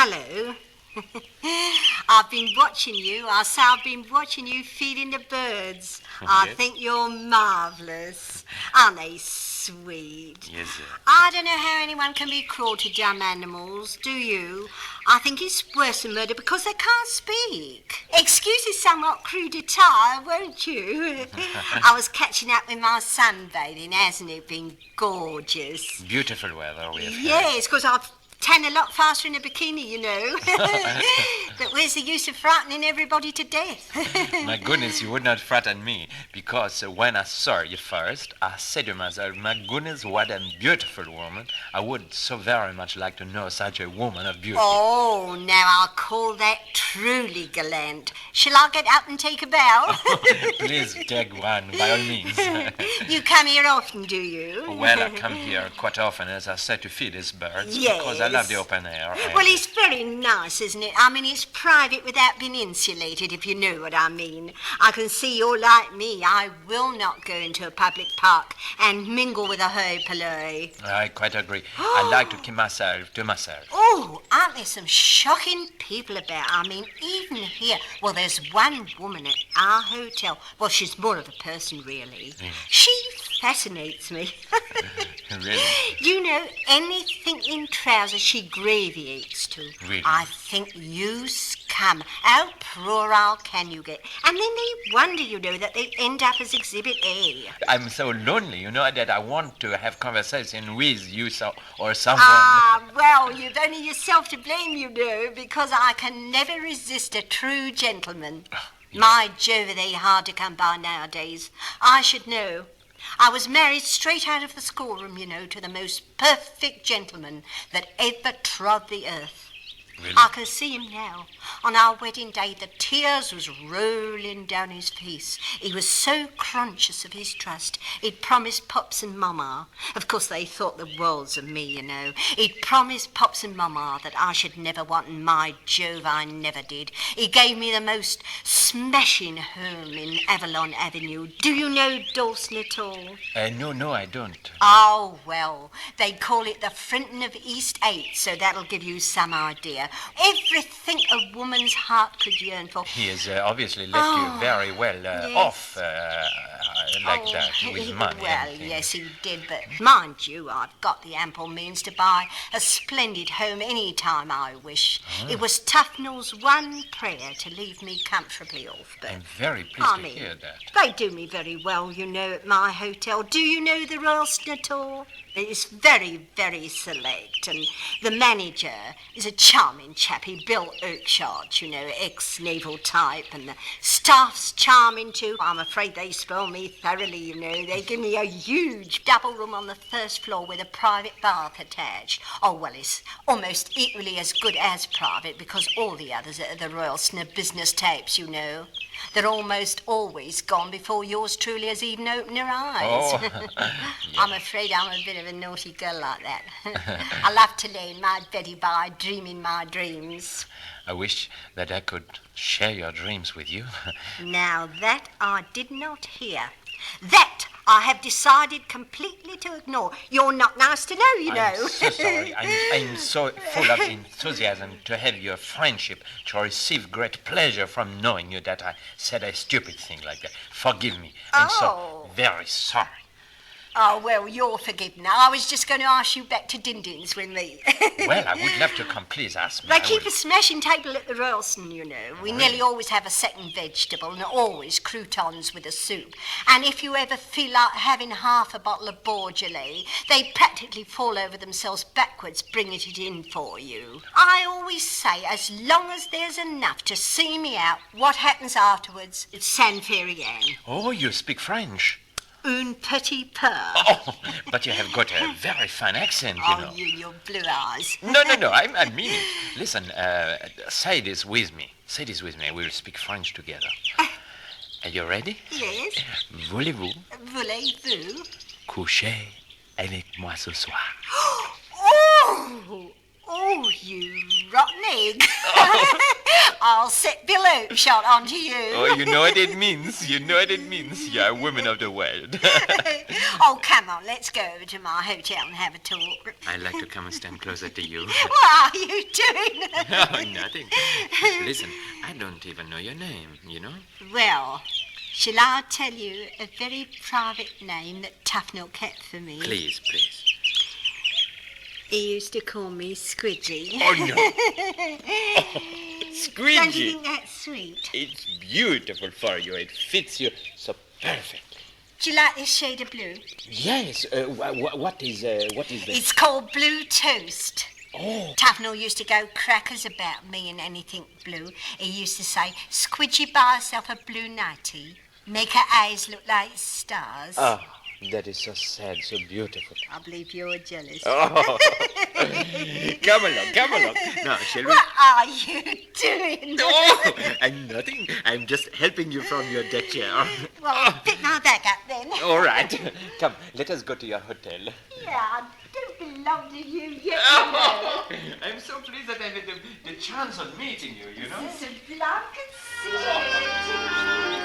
Hello. I've been watching you. I've been watching you feeding the birds. I think you're marvellous. Aren't they sweet? Yes, sir. I don't know how anyone can be cruel to dumb animals, do you? I think it's worse than murder because they can't speak. Excuse this somewhat crude attire, won't you? I was catching up with my sunbathing, hasn't it been gorgeous? Beautiful weather we have had. Yes, because I've tan a lot faster in a bikini, you know. But where's the use of frightening everybody to death? My goodness, you would not frighten me, because when I saw you first, I said to myself, my goodness, what a beautiful woman. I would so very much like to know such a woman of beauty. Oh, now I'll call that truly gallant. Shall I get up and take a bow? Please take one, by all means. You come here often, do you? Well, I come here quite often, as I said, to feed these birds, because I love the open air. Well, it's very nice, isn't it? I mean, it's private without being insulated, if you know what I mean. I can see you're like me. I will not go into a public park and mingle with a hoi polloi. I quite agree. I like to keep myself to myself. Oh, aren't there some shocking people about? I mean, even here. Well, there's one woman at our hotel. Well, she's more of a person, really. She fascinates me. Really? You know, anything in trousers she graviates to. Really? I think you scum. How plural can you get? And then they wonder, you know, that they end up as Exhibit A. I'm so lonely, you know, that I want to have conversation with you or someone. Ah, well, you've only yourself to blame, you know, because I can never resist a true gentleman. My Jove, are they hard to come by nowadays. I should know. I was married straight out of the schoolroom, you know, to the most perfect gentleman that ever trod the earth. Really? I can see him now. On our wedding day, the tears was rolling down his face. He was so conscious of his trust. He'd promised Pops and Mama. Of course, they thought the worlds of me, you know. He'd promised Pops and Mama that I should never want, and my Jove, I never did. He gave me the most smashing home in Avalon Avenue. Do you know Dawson at all? No, I don't. Oh, well, they call it the Frinton of East 8, so that'll give you some idea. Everything a woman's heart could yearn for. He has obviously left you very well off like that with money. Well, and things. yes, he did, but mind you, I've got the ample means to buy a splendid home any time I wish. It was Tufnell's one prayer to leave me comfortably off, but I'm very pleased to hear that. they do me very well, you know, at my hotel. Do you know the Royalston at all? It's very, very select, and the manager is a charming chap. He built Oakshott, you know, ex-naval type, and the staff's charming too. I'm afraid they spoil me thoroughly, you know. They give me a huge double room on the first floor with a private bath attached. Oh, well, it's almost equally as good as private, because all the others at the Royalston are business types, you know. They're almost always gone before yours truly has even opened her eyes. Oh, yeah. I'm afraid I'm a bit of a naughty girl like that. I love to lay in my beddy by, dreaming my dreams. I wish that I could share your dreams with you. Now that I did not hear. That I have decided completely to ignore. You're not nice to know, you know. I'm so sorry. I'm so full of enthusiasm to have your friendship, to receive great pleasure from knowing you that I said a stupid thing like that. Forgive me. I'm so very sorry. Oh, well, you're forgiven. I was just going to ask you back to Dindin's with me. Well, I would love to come. Please ask me. They keep a smashing table at the Royalston, you know. We nearly always have a second vegetable and always croutons with a soup. And if you ever feel like having half a bottle of Beaujolais, they practically fall over themselves backwards bringing it in for you. I always say, as long as there's enough to see me out, what happens afterwards, it's San Ferrian. Oh, you speak French. Un petit peu. Oh, but you have got a very fine accent, you know. Oh, your blue eyes. No, I mean it. Listen, say this with me. Say this with me. We'll speak French together. Are you ready? Yes. Voulez-vous Voulez-vous coucher avec moi ce soir? Oh, you rotten egg. I'll set Bill Oakeshott onto you. Oh, you know what it means. You know what it means. You're a woman of the world. Oh, come on, let's go over to my hotel and have a talk. I'd like to come and stand closer to you. What are you doing? Oh, nothing. Listen, I don't even know your name, you know? Well, shall I tell you a very private name that Tufnell kept for me? Please, please. He used to call me Squidgy. Oh, no. Oh, Squidgy. Don't you think that's sweet? It's beautiful for you. It fits you so perfectly. Do you like this shade of blue? Yes. What is that? It's called Blue Toast. Oh. Tufnell used to go crackers about me and anything blue. He used to say, Squidgy buy herself a blue nightie, make her eyes look like stars. Oh, that is so sad, so beautiful. I believe you're jealous. Oh. Come along. Now, shall we? What are you doing? Oh, I'm nothing. I'm just helping you from your deck chair. Well, pick my bag up then. All right. Come, let us go to your hotel. Yeah, I don't belong to you yet, Oh, I'm so pleased that I had the chance of meeting you, you know? It's a blanket secret.